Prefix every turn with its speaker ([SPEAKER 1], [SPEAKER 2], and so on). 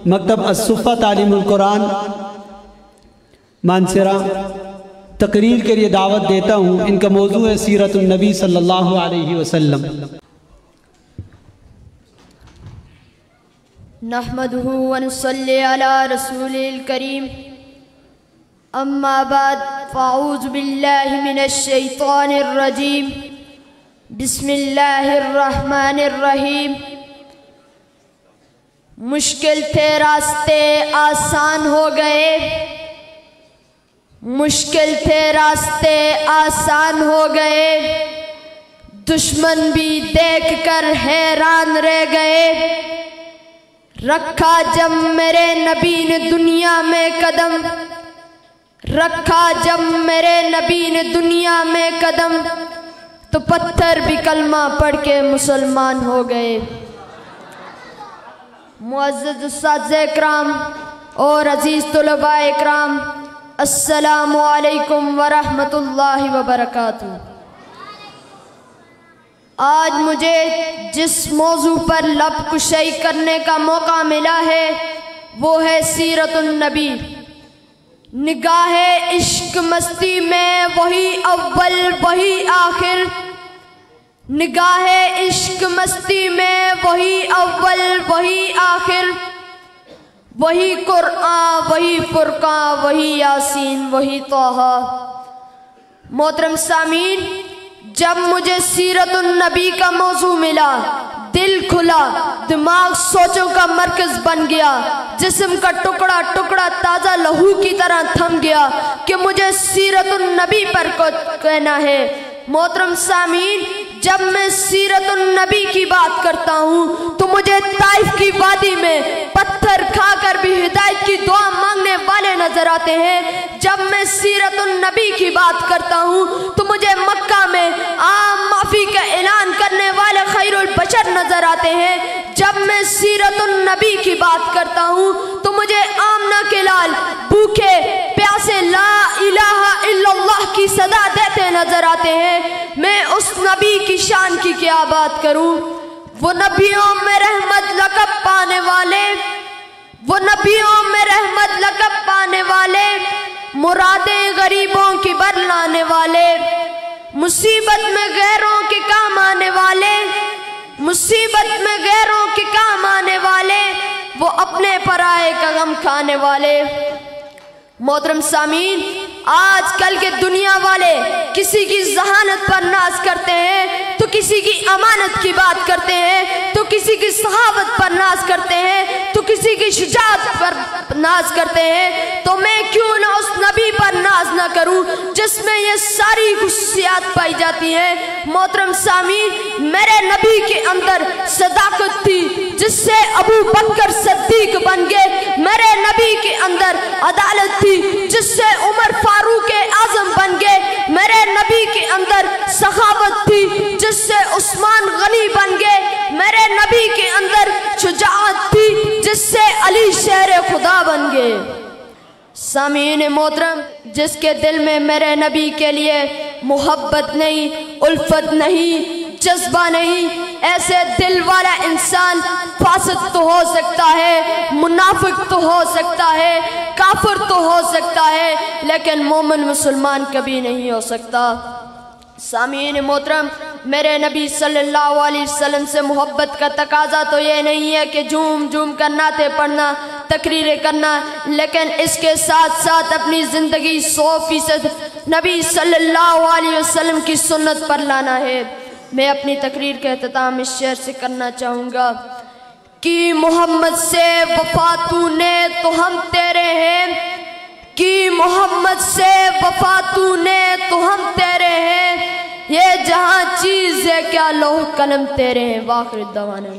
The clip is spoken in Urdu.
[SPEAKER 1] مکتب الصفہ تعلیم القرآن مانسرا تقریر کے لیے دعوت دیتا ہوں۔ ان کا موضوع ہے سیرت النبی صلی اللہ علیہ وسلم۔
[SPEAKER 2] نحمده ونصلي على رسوله الكريم اما بعد فاعوذ بالله من الشيطان الرجيم بسم الله الرحمن الرحیم۔ مشکل تھے راستے آسان ہو گئے، مشکل تھے راستے آسان ہو گئے، دشمن بھی دیکھ کر حیران رہ گئے۔ رکھا جب میرے نبی نے دنیا میں قدم، رکھا جب میرے نبی نے دنیا میں قدم، تو پتھر بھی کلمہ پڑھ کے مسلمان ہو گئے۔ معزز اساتذہ اکرام اور عزیز طلباء اکرام، السلام علیکم ورحمۃ اللہ وبرکاتہ۔ آج مجھے جس موضوع پر لب کشائی کرنے کا موقع ملا ہے وہ ہے سیرت النبی۔ نگاہ عشق مستی میں وہی اول وہی آخر، نگاہ عشق مستی میں وہی اول وہی آخر، وہی قرآن وہی فرقان وہی یاسین وہی طٰہٰ۔ محترم سامعین، جب مجھے سیرت النبی کا موضوع ملا، دل کھلا، دماغ سوچوں کا مرکز بن گیا، جسم کا ٹکڑا ٹکڑا تازہ لہو کی طرح تھم گیا کہ مجھے سیرت النبی پر کہنا ہے۔ محترم سامعین، جب میں سیرت النبی کی بات کرتا ہوں تو مجھے طائف کی وادی میں پتھر کھا کر بھی ہدایت کی دعا مانگنے والے نظر آتے ہیں۔ جب میں سیرت النبی کی بات کرتا ہوں تو مجھے مکہ میں عام معافی کا اعلان کرنے والے خیر البشر نظر آتے ہیں۔ جب میں سیرت النبی کی بات کرتا ہوں تو مجھے آمنہ کے لال بھوکے پیاسے لا الہ الا اللہ کی صدا دیتے نظر آتے ہیں۔ میں اس نبی کی شان کی کیا بات کروں، وہ نبیوں میں رحمت لقب پانے والے، وہ نبیوں میں رحمت لقب پانے والے، مرادیں غریبوں کی برلانے والے، مصیبت میں غیروں کے کام آنے والے، مصیبت میں غیروں کے کام آنے والے، وہ اپنے پرائے کا غم کھانے والے۔ محترم سامعین، آج کل کے دنیا والے کسی کی ذہانت پر ناز کرتے ہیں تو کسی کی امانت کی بات کرتے ہیں، تو کسی کی صحابت پر ناز کرتے ہیں، تو کسی کی شجاعت پر ناز کرتے ہیں۔ تو میں کیوں نہ اس نبی پر ناز نہ کروں جس میں یہ ساری خصوصیات پائی جاتی ہیں۔ محترم سامعین، میرے نبی کے اندر صداقت تھی جس سے ابو بکر صدیق بن گئے، میرے نبی کے اندر عدالت تھی جس سے عمر فاروق اعظم بن گئے، میرے نبی کے اندر سخاوت تھی جس سے عثمان غنی بن گئے، میرے نبی کے اندر شجاعت تھی جس سے علی شیر خدا بن گئے۔ سامعین محترم، جس کے دل میں میرے نبی کے لیے محبت نہیں، الفت نہیں، جذبہ نہیں، ایسے دل والا انسان فاسق تو ہو سکتا ہے، منافق تو ہو سکتا ہے، کافر تو ہو سکتا ہے، لیکن مومن مسلمان کبھی نہیں ہو سکتا۔ سامعین محترم، میرے نبی صلی اللہ علیہ وسلم سے محبت کا تقاضا تو یہ نہیں ہے کہ جھوم جھوم کر نعتیں پڑھنا، تقریریں کرنا، لیکن اس کے ساتھ ساتھ اپنی زندگی 100% نبی صلی اللہ علیہ وسلم کی سنت پر لانا ہے۔ میں اپنی تقریر کا اختتام اس شعر سے کرنا چاہوں گا کہ محمد سے وفا تو نے تو ہم تیرے ہیں، کہ محمد سے وفا تو نے تو ہم تیرے ہیں، یہ جہاں چیز ہے کیا لوح قلم تیرے ہیں۔ وآخر دعوانا